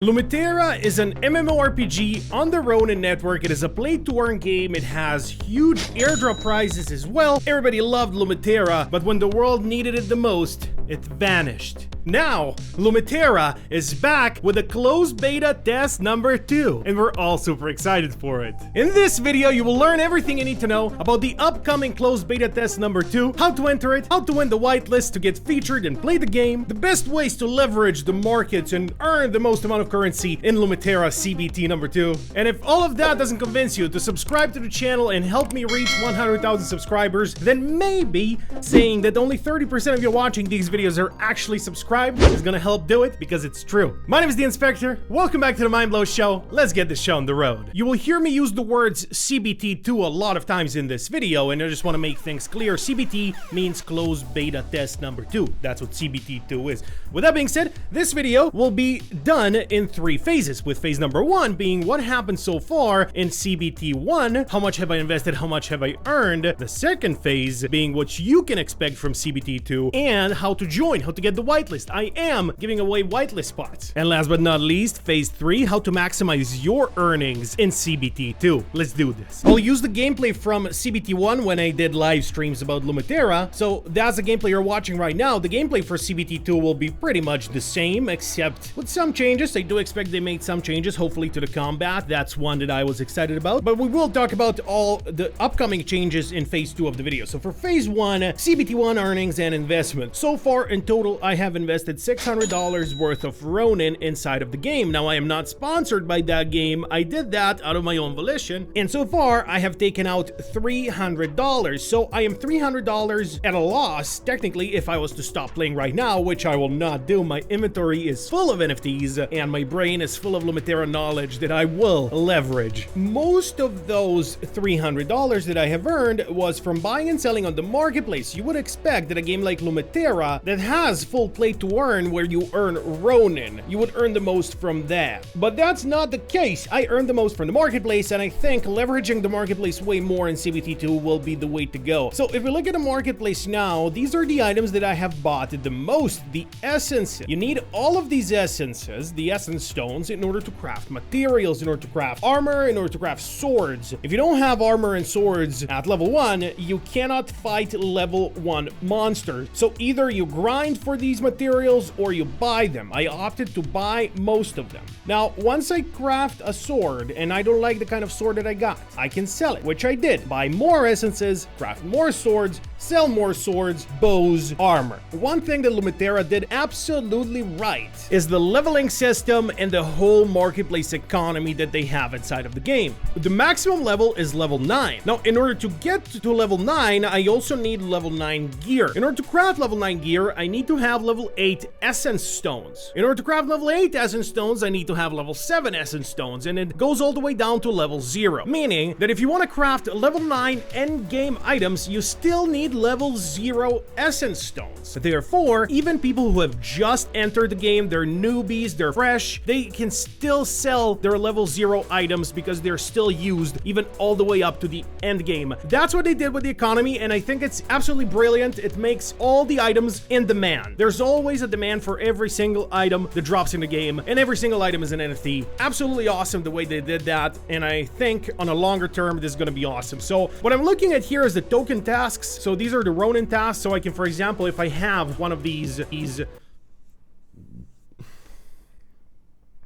Lumiterra is an MMORPG on the Ronin network. It is a play-to-earn game. It has huge airdrop prizes as well. Everybody loved Lumiterra, but when the world needed it the most, it vanished. Now, Lumiterra is back with a closed beta test number 2, and we're all super excited for it. In this video, you will learn everything you need to know about the upcoming closed beta test number 2, how to enter it, how to win the whitelist to get featured and play the game, the best ways to leverage the markets and earn the most amount of currency in Lumiterra CBT number 2. And if all of that doesn't convince you to subscribe to the channel and help me reach 100,000 subscribers, then maybe saying that only 30% of you watching these videos are actually subscribed is gonna help do it, because it's true. My name is the Inspector. Welcome back to the Mindblow Show. Let's get this show on the road. You will hear me use the words CBT2 a lot of times in this video, and I just want to make things clear. CBT means closed beta test number 2. That's what CBT2 is. With that being said, this video will be done in 3 phases, with phase number 1 being what happened so far in CBT1, how much have I invested, how much have I earned, the second phase being what you can expect from CBT2, and how to join, how to get the whitelist. I am giving away whitelist spots. And last but not least, phase 3, how to maximize your earnings in CBT2. Let's do this. I'll use the gameplay from CBT1 when I did live streams about Lumiterra, so that's the gameplay you're watching right now. The gameplay for CBT2 will be pretty much the same, except with some changes. I do expect they made some changes, hopefully to the combat. That's one that I was excited about. But we will talk about all the upcoming changes in phase 2 of the video. So for phase 1, CBT1 earnings and investment. So far in total, I have invested $600 worth of Ronin inside of the game. Now, I am not sponsored by that game. I did that out of my own volition. And so far, I have taken out $300. So I am $300 at a loss, technically, if I was to stop playing right now, which I will not do. My inventory is full of NFTs, and my brain is full of Lumiterra knowledge that I will leverage. Most of those $300 that I have earned was from buying and selling on the marketplace. You would expect that a game like Lumiterra that has full play to earn, where you earn Ronin, you would earn the most from that. But that's not the case. I earned the most from the marketplace, and I think leveraging the marketplace way more in CBT2 will be the way to go. So if we look at the marketplace now, these are the items that I have bought the most. The essences. You need all of these essences, the essence stones, in order to craft materials, in order to craft armor, in order to craft swords. If you don't have armor and swords at level 1, you cannot fight level 1 monsters. So either you grind for these materials or you buy them. I opted to buy most of them. Now, once I craft a sword and I don't like the kind of sword that I got, I can sell it, which I did. Buy more essences, craft more swords, sell more swords, bows, armor. One thing that Lumiterra did absolutely right is the leveling system and the whole marketplace economy that they have inside of the game. The maximum level is level 9. Now, in order to get to level 9, I also need level 9 gear. In order to craft level 9 gear, I need to have level 8 essence stones. In order to craft level 8 essence stones, I need to have level 7 essence stones, and it goes all the way down to level 0. Meaning that if you want to craft level 9 endgame items, you still need level 0 essence stones. Therefore, even people who have just entered the game, they're newbies, they're fresh, they can still sell their level 0 items because they're still used even all the way up to the end game. That's what they did with the economy, and I think it's absolutely brilliant. It makes all the items in demand. There's always a demand for every single item that drops in the game, and every single item is an NFT. Absolutely awesome the way they did that, and I think on a longer term this is going to be awesome. So what I'm looking at here is the token tasks. So these are the Ronin tasks. So I can, for example, if I have one of these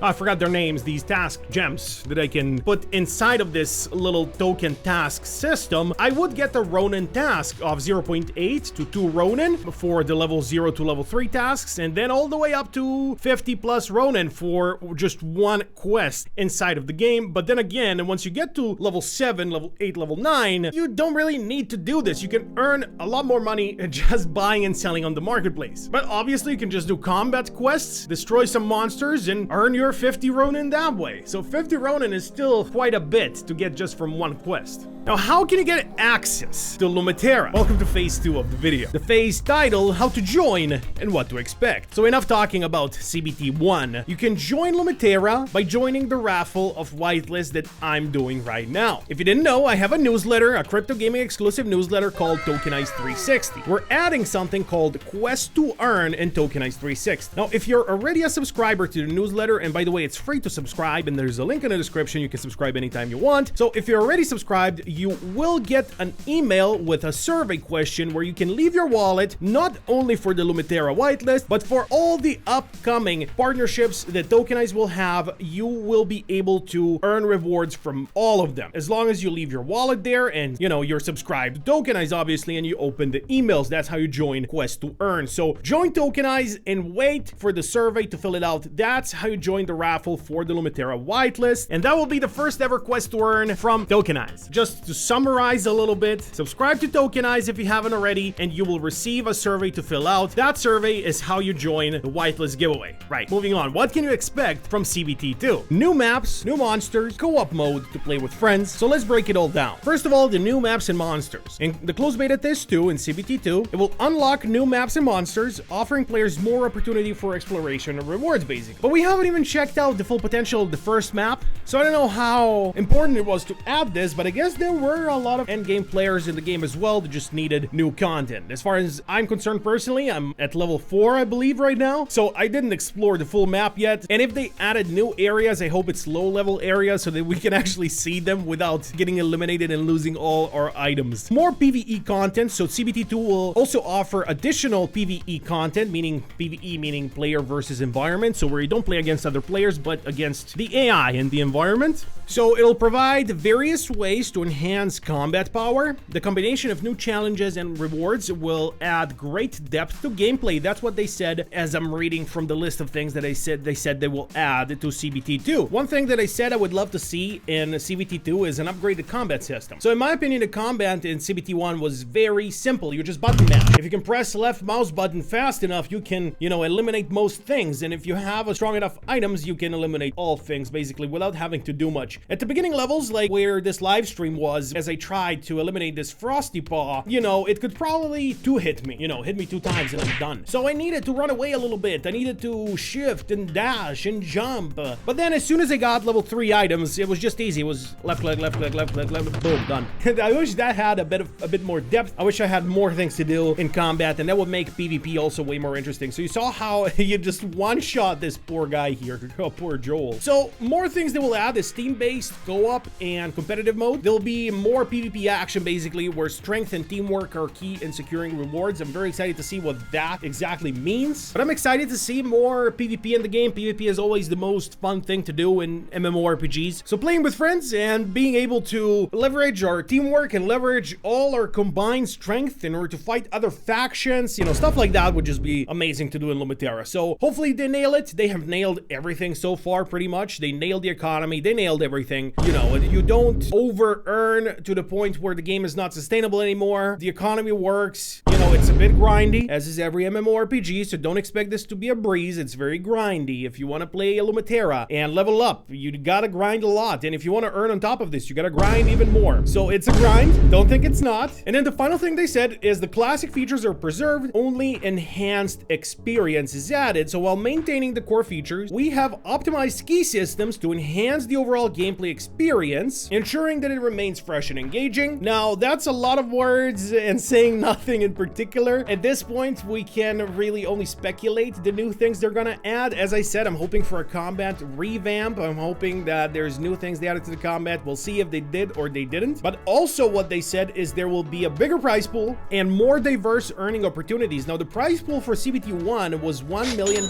I forgot their names, these task gems that I can put inside of this little token task system, I would get the Ronin task of 0.8 to 2 Ronin for the level 0 to level 3 tasks, and then all the way up to 50 plus Ronin for just one quest inside of the game. But then again, once you get to level 7, level 8, level 9, you don't really need to do this. You can earn a lot more money just buying and selling on the marketplace. But obviously you can just do combat quests, destroy some monsters, and earn your 50 Ronin that way. So 50 Ronin is still quite a bit to get just from one quest. Now, how can you get access to Lumiterra? Welcome to phase 2 of the video. The phase title, how to join and what to expect. So enough talking about CBT1. You can join Lumiterra by joining the raffle of whitelist that I'm doing right now. If you didn't know, I have a newsletter, a crypto gaming exclusive newsletter called Tokenize 360. We're adding something called Quest to Earn in Tokenize 360. Now, if you're already a subscriber to the newsletter and by the way, it's free to subscribe, and there's a link in the description. You can subscribe anytime you want. So if you're already subscribed, you will get an email with a survey question where you can leave your wallet, not only for the Lumiterra whitelist, but for all the upcoming partnerships that Tokenize will have. You will be able to earn rewards from all of them, as long as you leave your wallet there and, you know, you're subscribed to Tokenize, obviously, and you open the emails. That's how you join Quest to Earn. So join Tokenize and wait for the survey to fill it out. That's how you join the raffle for the Lumiterra whitelist, and that will be the first ever Quest to Earn from Tokenize. Just to summarize a little bit, subscribe to Tokenize if you haven't already, and you will receive a survey to fill out. That survey is how you join the whitelist giveaway. Right, moving on. What can you expect from CBT2? New maps, new monsters, co-op mode to play with friends. So let's break it all down. First of all, the new maps and monsters. In the closed beta test 2 in CBT2, it will unlock new maps and monsters, offering players more opportunity for exploration and rewards, basically. But we haven't even checked out the full potential of the first map, so I don't know how important it was to add this, but I guess there were a lot of endgame players in the game as well that just needed new content. As far as I'm concerned personally, I'm at level 4, I believe, right now, so I didn't explore the full map yet. And if they added new areas, I hope it's low-level areas so that we can actually see them without getting eliminated and losing all our items. More PvE content, so CBT2 will also offer additional PvE content, meaning PvE meaning player versus environment, so where you don't play against other players but against the AI and the environment. So it'll provide various ways to enhance combat power. The combination of new challenges and rewards will add great depth to gameplay. That's what they said as I'm reading from the list of things that they said they will add to CBT2. One thing that I said I would love to see in CBT2 is an upgraded combat system. So in my opinion, the combat in CBT1 was very simple. You just button mash. If you can press left mouse button fast enough, you can, you know, eliminate most things. And if you have a strong enough items, you can eliminate all things basically without having to do much. At the beginning levels, like where this live stream was, as I tried to eliminate this Frosty Paw, you know, it could probably hit me, you know, hit me 2 times and I'm done. So I needed to run away a little bit. I needed to shift and dash and jump. But then as soon as I got level 3 items, it was just easy. It was left click, boom, done. I wish that had a bit more depth. I wish I had more things to do in combat, and that would make PvP also way more interesting. So you saw how you just one-shot this poor guy here, poor Joel. So more things they will add is team-based co-op and competitive mode. There'll be more PvP action basically, where strength and teamwork are key in securing rewards. I'm very excited to see what that exactly means, but I'm excited to see more PvP in the game. PvP is always the most fun thing to do in MMORPGs. So playing with friends and being able to leverage our teamwork and leverage all our combined strength in order to fight other factions, you know, stuff like that would just be amazing to do in Lumiterra. So hopefully they nail it. They have nailed everything so far, pretty much. They nailed the economy. They nailed everything. You know, you don't over earn to the point where the game is not sustainable anymore. The economy works. You know, it's a bit grindy, as is every MMORPG, so don't expect this to be a breeze. It's very grindy. If you want to play Lumiterra and level up, you gotta grind a lot. And if you want to earn on top of this, you gotta grind even more. So it's a grind. Don't think it's not. And then the final thing they said is the classic features are preserved, only enhanced experience is added. So while maintaining the core features, we have optimized key systems to enhance the overall gameplay experience, ensuring that it remains fresh and engaging. Now, that's a lot of words and saying nothing in particular. At this point, we can really only speculate the new things they're gonna add. As I said, I'm hoping for a combat revamp. I'm hoping that there's new things they added to the combat. We'll see if they did or they didn't. But also what they said is there will be a bigger prize pool and more diverse earning opportunities. Now, the prize pool for CBT1 was $1 million.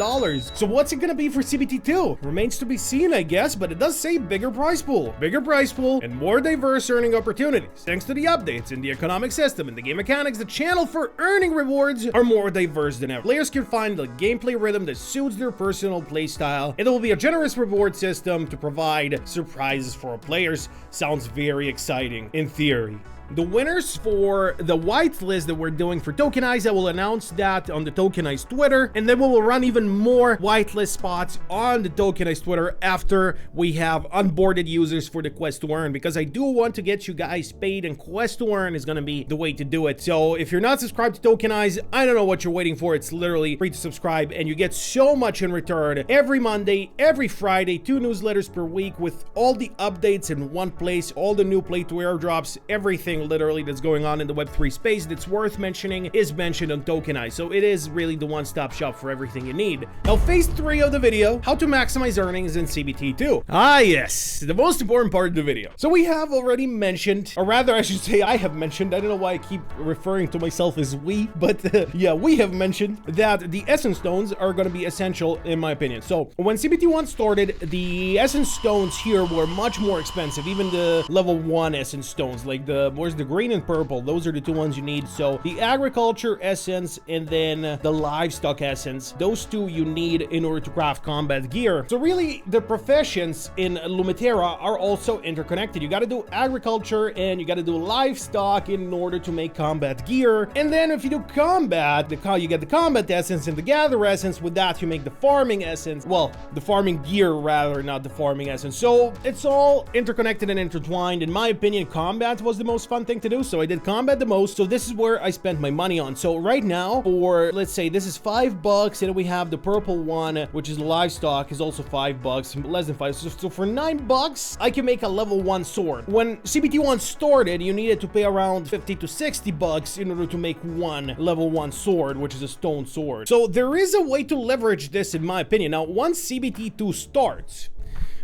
So what's it gonna be for CBT2? Remains to be seen, I guess, but it does say bigger prize pool. Bigger prize pool and more diverse earning opportunities. Thanks to the updates in the economic system and the game mechanics, the channel for earning rewards are more diverse than ever. Players can find the gameplay rhythm that suits their personal playstyle, and there will be a generous reward system to provide surprises for our players. Sounds very exciting in theory. The winners for the whitelist that we're doing for Tokenize, I will announce that on the Tokenize Twitter, and then we will run even more whitelist spots on the Tokenize Twitter after we have onboarded users for the Quest to Earn, because I do want to get you guys paid, and Quest to Earn is going to be the way to do it. So if you're not subscribed to Tokenize, I don't know what you're waiting for. It's literally free to subscribe, and you get so much in return. Every Monday, every Friday, 2 newsletters per week with all the updates in one place, all the new play to airdrops, everything everything literally that's going on in the Web3 space that's worth mentioning is mentioned on Tokenize. So it is really the one-stop shop for everything you need. Now, phase 3 of the video, how to maximize earnings in CBT2. Ah, yes, the most important part of the video. So we have already mentioned, or rather I should say I have mentioned, I don't know why I keep referring to myself as we, but yeah, we have mentioned that the Essence Stones are going to be essential in my opinion. So when CBT1 started, the Essence Stones here were much more expensive, even the level 1 Essence Stones, like where's the green and purple, those are the 2 ones you need. So the Agriculture Essence and then the Livestock Essence, those 2 you need in order to craft combat gear. So really, the professions in Lumiterra are also interconnected. You got to do agriculture and you got to do livestock in order to make combat gear. And then if you do combat, you get the combat essence and the gather essence. With that, you make the farming essence. Well, the farming gear rather, not the farming essence. So it's all interconnected and intertwined. In my opinion, combat was the most fun thing to do. So I did combat the most. So this is where I spent my money on. So right now, for let's say this is $5, and we have the purple one, which is livestock, is also $5, less than 5. So for $9, I can make a level 1 sword. When CBT1 started, you needed to pay around $50 to $60 in order to make one level 1 sword, which is a stone sword. So there is a way to leverage this, in my opinion. Now, once CBT2 starts,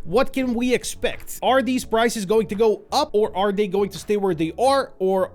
what can we expect? Are these prices going to go up, or are they going to stay where they are, or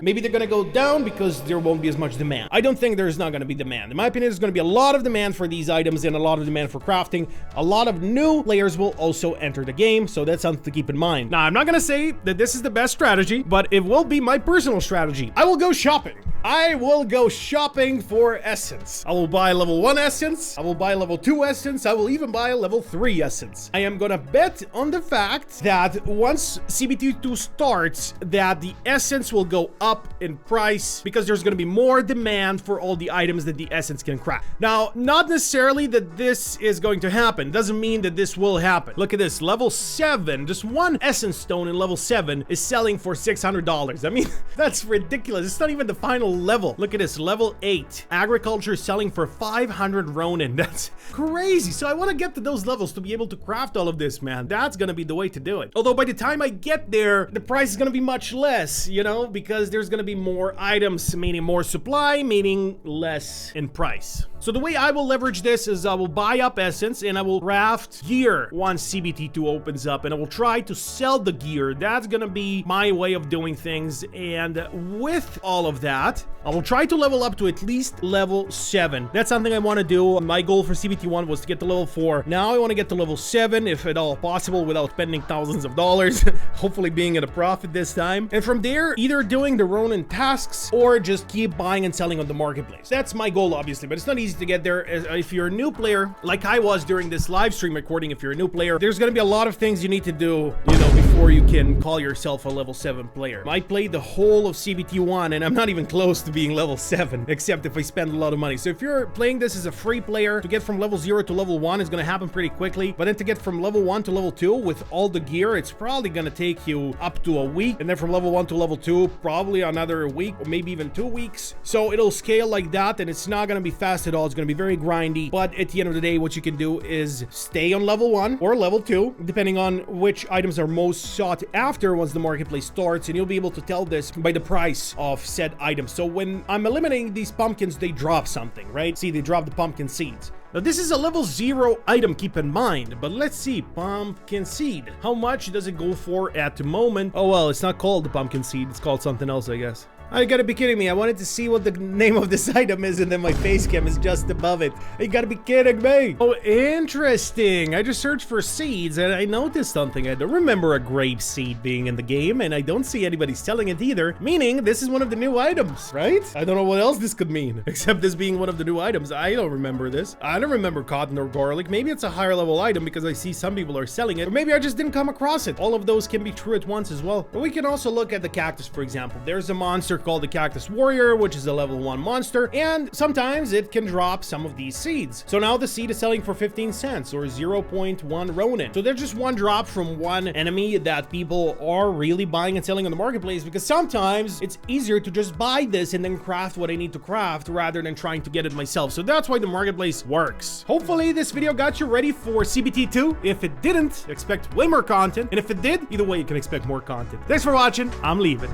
maybe they're going to go down because there won't be as much demand? I don't think there's not going to be demand. In my opinion, there's going to be a lot of demand for these items and a lot of demand for crafting. A lot of new players will also enter the game, so that's something to keep in mind. Now, I'm not going to say that this is the best strategy, but it will be my personal strategy. I will go shopping. I will go shopping for essence. I will buy level 1 essence. I will buy level 2 essence. I will even buy a level 3 essence. I am gonna bet on the fact that once CBT2 starts, that the essence will go up in price because there's gonna be more demand for all the items that the essence can craft. Now, not necessarily that this is going to happen. Doesn't mean that this will happen. Look at this, level 7, just one essence stone in level 7 is selling for $600. I mean, that's ridiculous. It's not even the final level. Look at this, level 8. Agriculture is selling for 500 Ronin. That's crazy. So I want to get to those levels to be able to craft all of this, man. That's gonna be the way to do it. Although by the time I get there, the price is gonna be much less, you know, because there's gonna be more items, meaning more supply, meaning less in price. So the way I will leverage this is I will buy up essence and I will craft gear once CBT2 opens up, and I will try to sell the gear. That's gonna be my way of doing things. And with all of that, I will try to level up to at least level 7. That's something I want to do. My goal for CBT1 was to get to level 4. Now I want to get to level 7, if at all possible, without spending thousands of dollars. Hopefully being at a profit this time. And from there, either doing the Ronin tasks or just keep buying and selling on the marketplace. That's my goal, obviously, but it's not easy to get there. If you're a new player, like I was during this live stream recording, if you're a new player, there's going to be a lot of things you need to do, you know, before you can call yourself a level 7 player. I played the whole of CBT1 and I'm not even close to being level 7, except if I spend a lot of money. So if you're playing this as a free player, to get from level 0 to level 1 is going to happen pretty quickly, but then to get from level 1 to level 2 with all the gear, it's probably going to take you up to a week, and then from level 1 to level 2, probably another week or maybe even 2 weeks. So it'll scale like that, and it's not going to be fast at all. It's going to be very grindy, but at the end of the day, what you can do is stay on level 1 or level 2, depending on which items are most sought after once the marketplace starts, and you'll be able to tell this by the price of said items. So when I'm eliminating these pumpkins, they drop something, right? See, they drop the pumpkin seeds. Now, this is a level 0 item, keep in mind, but let's see, pumpkin seed. How much does it go for at the moment? Oh, well, it's not called the pumpkin seed. It's called something else, I guess. You gotta be kidding me. I wanted to see what the name of this item is, and then my face cam is just above it. You gotta be kidding me. Oh, interesting. I just searched for seeds, and I noticed something. I don't remember a grape seed being in the game, and I don't see anybody selling it either, meaning this is one of the new items, right? I don't know what else this could mean, except this being one of the new items. I don't remember this. I don't remember cotton or garlic. Maybe it's a higher level item because I see some people are selling it, or maybe I just didn't come across it. All of those can be true at once as well. But we can also look at the cactus, for example. There's a monster called the Cactus Warrior, which is a level 1 monster, and sometimes it can drop some of these seeds. So now the seed is selling for 15 cents or 0.1 Ronin. So there's just one drop from one enemy that people are really buying and selling on the marketplace, because sometimes it's easier to just buy this and then craft what I need to craft rather than trying to get it myself. So that's why the marketplace works. Hopefully this video got you ready for CBT 2. If it didn't, expect way more content. And if it did, either way, you can expect more content. Thanks for watching. I'm leaving.